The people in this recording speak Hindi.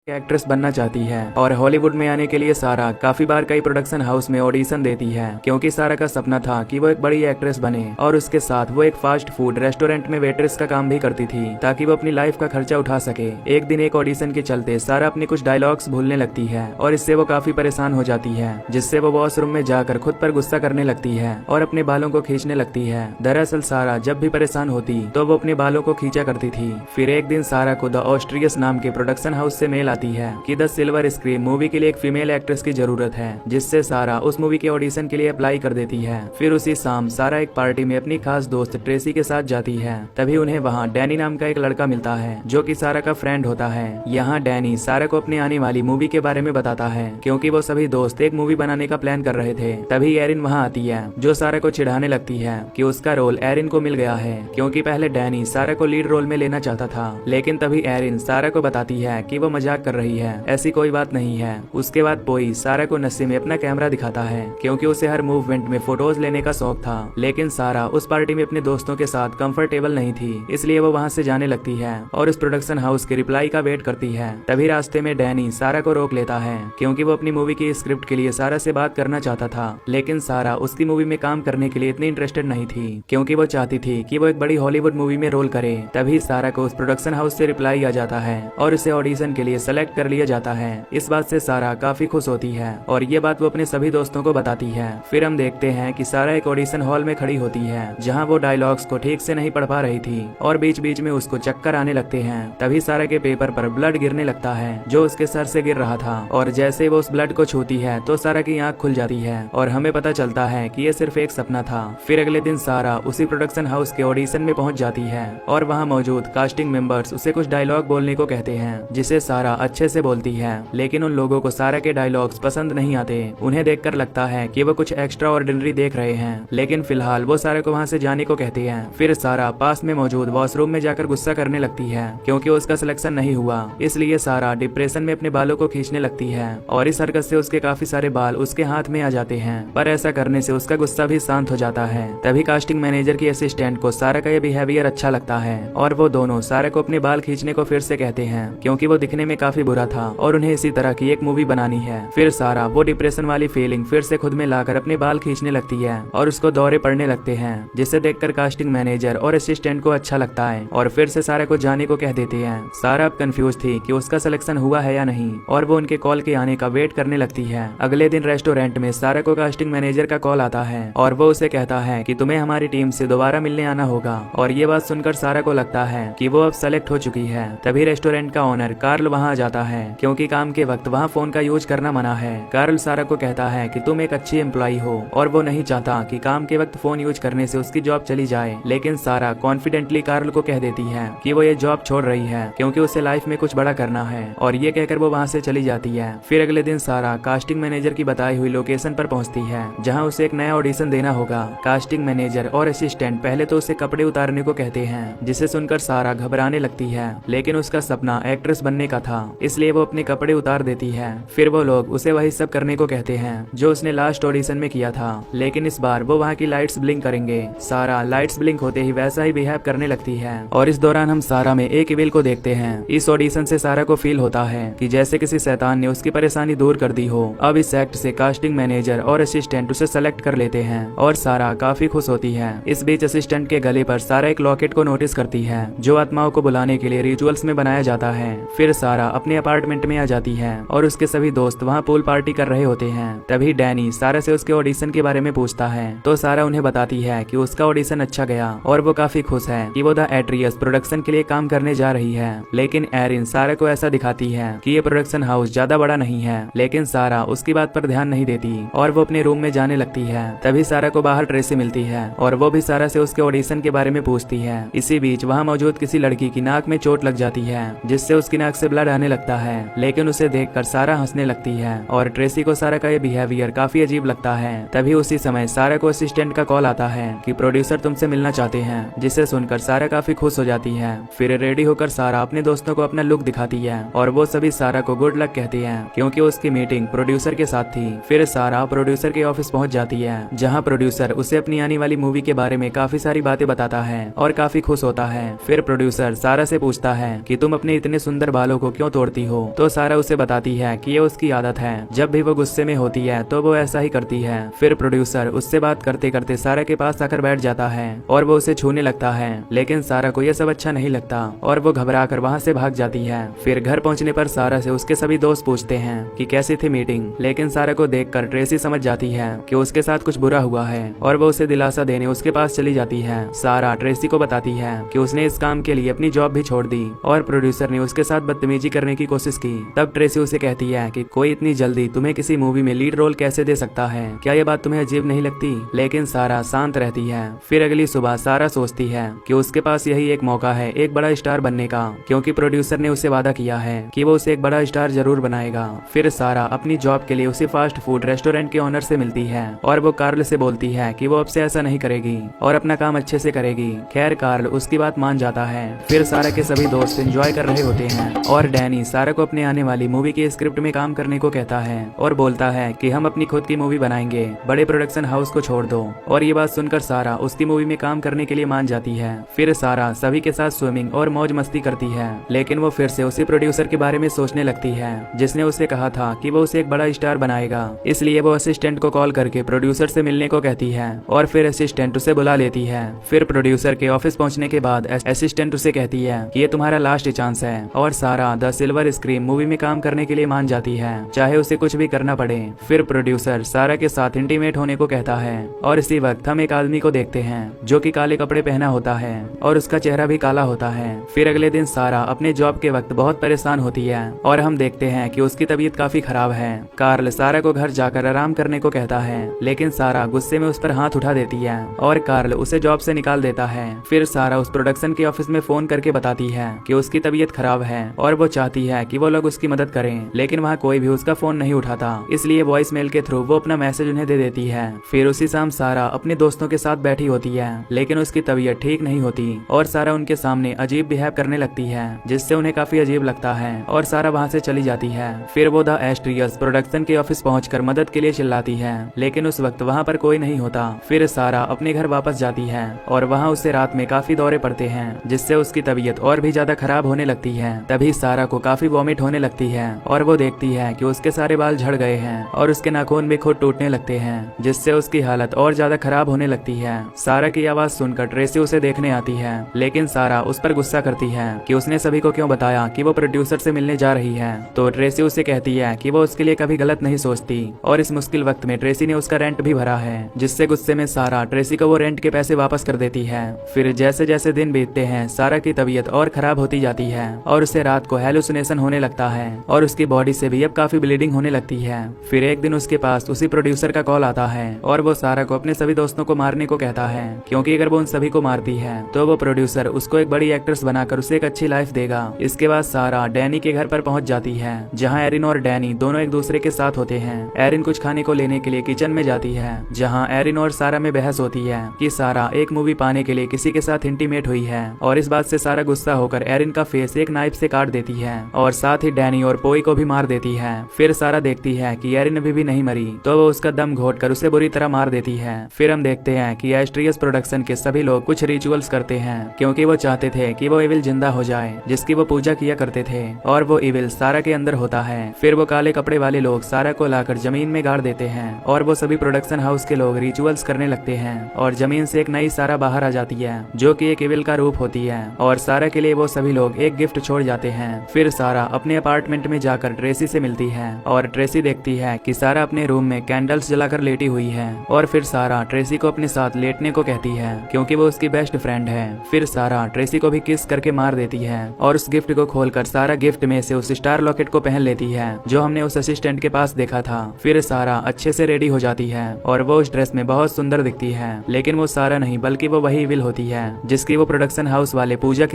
एक्ट्रेस बनना चाहती है और हॉलीवुड में आने के लिए सारा काफी बार कई प्रोडक्शन हाउस में ऑडिशन देती है क्योंकि सारा का सपना था कि वो एक बड़ी एक्ट्रेस बने और उसके साथ वो एक फास्ट फूड रेस्टोरेंट में वेट्रेस का काम भी करती थी ताकि वो अपनी लाइफ का खर्चा उठा सके। एक दिन एक ऑडिशन के चलते सारा अपने कुछ डायलॉग्स भूलने लगती है और इससे वो काफी परेशान हो जाती है, जिससे वो वॉशरूम में जाकर खुद पर गुस्सा करने लगती है और अपने बालों को खींचने लगती है। दरअसल सारा जब भी परेशान होती तो वो अपने बालों को खींचा करती थी। फिर एक दिन सारा को द ऑस्ट्रियस नाम के प्रोडक्शन हाउस से मेल आती है कि द सिल्वर स्क्रीन मूवी के लिए एक फीमेल एक्ट्रेस की जरूरत है, जिससे सारा उस मूवी के ऑडिशन के लिए अप्लाई कर देती है। फिर उसी शाम सारा एक पार्टी में अपनी खास दोस्त ट्रेसी के साथ जाती है। तभी उन्हें वहाँ डैनी नाम का एक लड़का मिलता है जो कि सारा का फ्रेंड होता है। यहाँ डैनी सारा को अपने आने वाली मूवी के बारे में बताता है क्योंकि वो सभी दोस्त एक मूवी बनाने का प्लान कर रहे थे। तभी एरिन वहाँ आती है जो सारा को चिढ़ाने लगती है कि उसका रोल एरिन को मिल गया है क्योंकि पहले डैनी सारा को लीड रोल में लेना चाहता था, लेकिन तभी एरिन सारा को बताती है कि वो मजाक कर रही है, ऐसी कोई बात नहीं है। उसके बाद पोई सारा को नशे में अपना कैमरा दिखाता है क्योंकि उसे हर मूवमेंट में फोटोज लेने का शौक था, लेकिन सारा उस पार्टी में अपने दोस्तों के साथ कंफर्टेबल नहीं थी, इसलिए वो वहाँ से जाने लगती है और उस प्रोडक्शन हाउस के रिप्लाई का वेट करती है। तभी रास्ते में डैनी सारा को रोक लेता है क्योंकि वो अपनी मूवी की स्क्रिप्ट के लिए सारा से बात करना चाहता था, लेकिन सारा उसकी मूवी में काम करने के लिए इतनी इंटरेस्टेड नहीं थी क्योंकि वो चाहती थी कि वो एक बड़ी हॉलीवुड मूवी में रोल करे। तभी सारा को उस प्रोडक्शन हाउस से रिप्लाई आ जाता है और उसे ऑडिशन के लिए सेलेक्ट कर लिया जाता है। इस बात से सारा काफी खुश होती है और ये बात वो अपने सभी दोस्तों को बताती है। फिर हम देखते हैं कि सारा एक ऑडिशन हॉल में खड़ी होती है जहां वो डायलॉग्स को ठीक से नहीं पढ़ पा रही थी और बीच बीच में उसको चक्कर आने लगते हैं। तभी सारा के पेपर पर ब्लड गिरने लगता है जो उसके सर से गिर रहा था और जैसे वो उस ब्लड को छूती है तो सारा की आंख खुल जाती है और हमें पता चलता है कि ये सिर्फ एक सपना था। फिर अगले दिन सारा उसी प्रोडक्शन हाउस के ऑडिशन में पहुंच जाती है और वहाँ मौजूद कास्टिंग मेंबर्स उसे कुछ डायलॉग बोलने को कहते हैं जिसे सारा अच्छे से बोलती है, लेकिन उन लोगों को सारा के डायलॉग्स पसंद नहीं आते। उन्हें देखकर लगता है कि वो कुछ एक्स्ट्रा ऑर्डिनरी देख रहे हैं, लेकिन फिलहाल वो सारा को वहाँ से जाने को कहते हैं। फिर सारा पास में मौजूद वॉशरूम में जाकर गुस्सा करने लगती है क्योंकि उसका सिलेक्शन नहीं हुआ, इसलिए सारा डिप्रेशन में अपने बालों को खींचने लगती है और इस हरकत से उसके काफी सारे बाल उसके हाथ में आ जाते हैं, पर ऐसा करने से उसका गुस्सा भी शांत हो जाता है। तभी कास्टिंग मैनेजर की असिस्टेंट को सारा का ये बिहेवियर अच्छा लगता है और वो दोनों सारा को अपने बाल खींचने को फिर से कहते हैं क्योंकि वो दिखने में काफी बुरा था और उन्हें इसी तरह की एक मूवी बनानी है। फिर सारा वो डिप्रेशन वाली फीलिंग फिर से खुद में लाकर अपने बाल खींचने लगती है और उसको दौरे पड़ने लगते हैं, जिसे देखकर कास्टिंग मैनेजर और असिस्टेंट को अच्छा लगता है और फिर से सारा को जाने को कह देते हैं। सारा अब कंफ्यूज थी कि उसका सिलेक्शन हुआ है या नहीं और वो उनके कॉल के आने का वेट करने लगती है। अगले दिन रेस्टोरेंट में सारा को कास्टिंग मैनेजर का कॉल आता है और वो उसे कहता है कि तुम्हें हमारी टीम से दोबारा मिलने आना होगा और ये बात सुनकर सारा को लगता है कि वो अब सेलेक्ट हो चुकी है। तभी रेस्टोरेंट का ओनर कार्ल वहाँ आ जाता है क्योंकि काम के वक्त वहाँ फोन का यूज करना मना है। कार्ल सारा को कहता है कि तुम एक अच्छी एम्प्लॉई हो और वो नहीं चाहता कि काम के वक्त फोन यूज करने से उसकी जॉब चली जाए, लेकिन सारा कॉन्फिडेंटली कार्ल को कह देती है कि वो ये जॉब छोड़ रही है क्योंकि उसे लाइफ में कुछ बड़ा करना है और ये कहकर वो वहाँ से चली जाती है। फिर अगले दिन सारा कास्टिंग मैनेजर की बताई हुई लोकेशन पर पहुँचती है जहाँ उसे एक नया ऑडिशन देना होगा। कास्टिंग मैनेजर और असिस्टेंट पहले तो उसे कपड़े उतारने को कहते हैं, जिसे सुनकर सारा घबराने लगती है, लेकिन उसका सपना एक्ट्रेस बनने का था इसलिए वो अपने कपड़े उतार देती है। फिर वो लोग उसे वही सब करने को कहते हैं जो उसने लास्ट ऑडिशन में किया था, लेकिन इस बार वो वहाँ की लाइट्स ब्लिंक करेंगे। सारा लाइट्स ब्लिंक होते ही वैसा ही बिहेव करने लगती है और इस दौरान हम सारा में एक इविल को देखते हैं। इस ऑडिशन से सारा को फील होता है कि जैसे किसी शैतान ने उसकी परेशानी दूर कर दी हो। अब इस एक्ट से कास्टिंग मैनेजर और असिस्टेंट उसे सेलेक्ट कर लेते हैं और सारा काफी खुश होती है। इस बीच असिस्टेंट के गले पर सारा एक लॉकेट को नोटिस करती है जो आत्माओं को बुलाने के लिए रिचुअल्स में बनाया जाता है। फिर सारा अपने अपार्टमेंट में आ जाती है और उसके सभी दोस्त वहाँ पूल पार्टी कर रहे होते हैं। तभी डैनी सारा से उसके ऑडिशन के बारे में पूछता है तो सारा उन्हें बताती है कि उसका ऑडिशन अच्छा गया और वो काफी खुश है कि वो द एट्रियस प्रोडक्शन के लिए काम करने जा रही है। लेकिन एरिन सारा को ऐसा दिखाती है कि ये प्रोडक्शन हाउस ज्यादा बड़ा नहीं है, लेकिन सारा उसकी बात पर ध्यान नहीं देती और वो अपने रूम में जाने लगती है। तभी सारा को बाहर ट्रेसी मिलती है और वो भी सारा से उसके ऑडिशन के बारे में पूछती है। इसी बीच वहाँ मौजूद किसी लड़की की नाक में चोट लग जाती है जिससे उसकी नाक से ब्लड आने लगता है, लेकिन उसे देखकर सारा हंसने लगती है और ट्रेसी को सारा का ये बिहेवियर काफी अजीब लगता है। तभी उसी समय सारा को असिस्टेंट का कॉल आता है कि प्रोड्यूसर तुमसे मिलना चाहते हैं, जिसे सुनकर सारा काफी खुश हो जाती है। फिर रेडी होकर सारा अपने दोस्तों को अपना लुक दिखाती है और वो सभी सारा को गुड लक कहते हैं क्योंकि उसकी मीटिंग प्रोड्यूसर के साथ थी। फिर सारा प्रोड्यूसर के ऑफिस पहुंच जाती है जहां प्रोड्यूसर उसे अपनी आने वाली मूवी के बारे में काफी सारी बातें बताता है और काफी खुश होता है। फिर प्रोड्यूसर सारा से पूछता है कि तुम अपने इतने सुंदर बालों को क्यों तोड़ती हो। तो सारा उसे बताती है कि ये उसकी आदत है, जब भी वो गुस्से में होती है तो वो ऐसा ही करती है। फिर प्रोड्यूसर उससे बात करते करते सारा के पास आकर बैठ जाता है और वो उसे छूने लगता है, लेकिन सारा को यह सब अच्छा नहीं लगता और वो घबरा कर वहाँ से भाग जाती है। फिर घर पहुँचने पर सारा से उसके सभी दोस्त पूछते हैं कि कैसी थी मीटिंग, लेकिन सारा को देखकर ट्रेसी समझ जाती है कि उसके साथ कुछ बुरा हुआ है और वो उसे दिलासा देने उसके पास चली जाती है। सारा ट्रेसी को बताती है कि उसने इस काम के लिए अपनी जॉब भी छोड़ दी और प्रोड्यूसर ने उसके साथ बदतमीजी करने की कोशिश की। तब ट्रेसी उसे कहती है कि कोई इतनी जल्दी तुम्हें किसी मूवी में लीड रोल कैसे दे सकता है, क्या ये बात तुम्हें अजीब नहीं लगती? लेकिन सारा शांत रहती है। फिर अगली सुबह सारा सोचती है कि उसके पास यही एक मौका है एक बड़ा स्टार बनने का, क्योंकि प्रोड्यूसर ने उसे वादा किया है कि वो उसे एक बड़ा स्टार जरूर बनाएगा। फिर सारा अपनी जॉब के लिए उसी फास्ट फूड रेस्टोरेंट के ओनर से मिलती है और वो कार्ल से बोलती है कि वो अब से ऐसा नहीं करेगी और अपना काम अच्छे से करेगी। खैर कार्ल उसकी बात मान जाता है। फिर सारा के सभी दोस्त एंजॉय कर रहे होते हैं और डैनी सारा को अपने आने वाली मूवी की स्क्रिप्ट में काम करने को कहता है और बोलता है कि हम अपनी खुद की मूवी बनाएंगे, बड़े प्रोडक्शन हाउस को छोड़ दो। और ये बात सुनकर सारा उसकी मूवी में काम करने के लिए मान जाती है। फिर सारा सभी के साथ स्विमिंग और मौज मस्ती करती है, लेकिन वो फिर से उसी प्रोड्यूसर के बारे में सोचने लगती है जिसने उसे कहा था कि वो उसे एक बड़ा स्टार बनाएगा। इसलिए वो असिस्टेंट को कॉल करके प्रोड्यूसर से मिलने को कहती है और फिर असिस्टेंट उसे बुला लेती है। फिर प्रोड्यूसर के ऑफिस पहुंचने के बाद असिस्टेंट उसे कहती है कि ये तुम्हारा लास्ट चांस है और सारा द सिल्वर स्क्रीन मूवी में काम करने के लिए मान जाती है, चाहे उसे कुछ भी करना पड़े। फिर प्रोड्यूसर सारा के साथ इंटीमेट होने को कहता है और इसी वक्त हम एक आदमी को देखते हैं जो कि काले कपड़े पहना होता है और उसका चेहरा भी काला होता है। फिर अगले दिन सारा अपने जॉब के वक्त बहुत परेशान होती है और हम देखते हैं कि उसकी तबीयत काफी खराब है। कार्ल सारा को घर जाकर आराम करने को कहता है, लेकिन सारा गुस्से में उस पर हाथ उठा देती है और कार्ल उसे जॉब से निकाल देता है। फिर सारा उस प्रोडक्शन के ऑफिस में फोन करके बताती है कि उसकी तबीयत खराब है और वो चाहती है कि वो लोग उसकी मदद करें, लेकिन वहाँ कोई भी उसका फोन नहीं उठाता, इसलिए वॉइस मेल के थ्रू वो अपना मैसेज उन्हें दे देती है। फिर उसी शाम सारा अपने दोस्तों के साथ बैठी होती है, लेकिन उसकी तबीयत ठीक नहीं होती और सारा उनके सामने अजीब बिहेव करने लगती है, जिससे उन्हें काफी अजीब लगता है और सारा वहाँ से चली जाती है। फिर वो द एस्ट्रियस प्रोडक्शन के ऑफिस पहुंचकर मदद के लिए चिल्लाती है, लेकिन उस वक्त वहाँ पर कोई नहीं होता। फिर सारा अपने घर वापस जाती है और वहाँ उसे रात में काफी दौरे पड़ते हैं, जिससे उसकी तबीयत और भी ज्यादा खराब होने लगती है। तभी सारा को काफी वॉमिट होने लगती है और वो देखती है कि उसके सारे बाल झड़ गए हैं और उसके नाखून भी खुद टूटने लगते हैं, जिससे उसकी हालत और ज्यादा खराब होने लगती है। सारा की आवाज सुनकर ट्रेसी उसे देखने आती है, लेकिन सारा उस पर गुस्सा करती है कि उसने सभी को क्यों बताया कि वो प्रोड्यूसर से मिलने जा रही है। तो ट्रेसी उसे कहती है कि वो उसके लिए कभी गलत नहीं सोचती और इस मुश्किल वक्त में ट्रेसी ने उसका रेंट भी भरा है, जिससे गुस्से में सारा ट्रेसी को वो रेंट के पैसे वापस कर देती है। फिर जैसे जैसे दिन बीतते हैं सारा की तबीयत और खराब होती जाती है और उसे रात को हेलुसिनेशन होने लगता है और उसकी बॉडी से भी अब काफी ब्लीडिंग होने लगती है। फिर एक दिन उसके पास उसी प्रोड्यूसर का कॉल आता है और वो सारा को अपने सभी दोस्तों को मारने को कहता है, क्योंकि अगर वो उन सभी को मारती है तो वो प्रोड्यूसर उसको एक बड़ी एक्ट्रेस बनाकर उसे एक अच्छी लाइफ देगा। इसके बाद सारा डैनी के घर पर पहुंच जाती है, जहां एरिन और डैनी दोनों एक दूसरे के साथ होते हैं। एरिन कुछ खाने को लेने के लिए किचन में जाती है, जहां एरिन और सारा में बहस होती है कि सारा एक मूवी पाने के लिए किसी के साथ इंटीमेट हुई है और इस बात से सारा गुस्सा होकर एरिन का फेस एक नाइफ से काट देती है और साथ ही डैनी और पोई को भी मार देती है। फिर सारा देखती है कि एरिन अभी भी नहीं मरी, तो वो उसका दम घोटकर उसे बुरी तरह मार देती है। फिर हम देखते हैं कि एस्ट्रियस प्रोडक्शन के सभी लोग कुछ रिचुअल्स करते हैं, क्योंकि वो चाहते थे कि वो इविल जिंदा हो जाए, जिसकी वो पूजा किया करते थे, और वो इविल सारा के अंदर होता है। फिर वो काले कपड़े वाले लोग सारा को लाकर जमीन में गाड़ देते हैं और वो सभी प्रोडक्शन हाउस के लोग रिचुअल्स करने लगते हैं और जमीन से एक नई सारा बाहर आ जाती है, जो कि एक इविल का रूप होती है और सारा के लिए वो सभी लोग एक गिफ्ट छोड़ जाते हैं। फिर सारा अपने अपार्टमेंट में जाकर ट्रेसी से मिलती है और ट्रेसी देखती है कि सारा अपने रूम में कैंडल्स जलाकर लेटी हुई है और फिर सारा ट्रेसी को अपने साथ लेटने को कहती है, क्योंकि वो उसकी बेस्ट फ्रेंड है। फिर सारा ट्रेसी को भी किस करके मार देती है और उस गिफ्ट को खोलकर सारा गिफ्ट में से उस स्टार लॉकेट को पहन लेती है जो हमने उस असिस्टेंट के पास देखा था। फिर सारा अच्छे से रेडी हो जाती है और वो उस ड्रेस में बहुत सुंदर दिखती है, लेकिन वो सारा नहीं बल्कि वो वही इविल होती है जिसकी वो प्रोडक्शन हाउस वाले पूजा की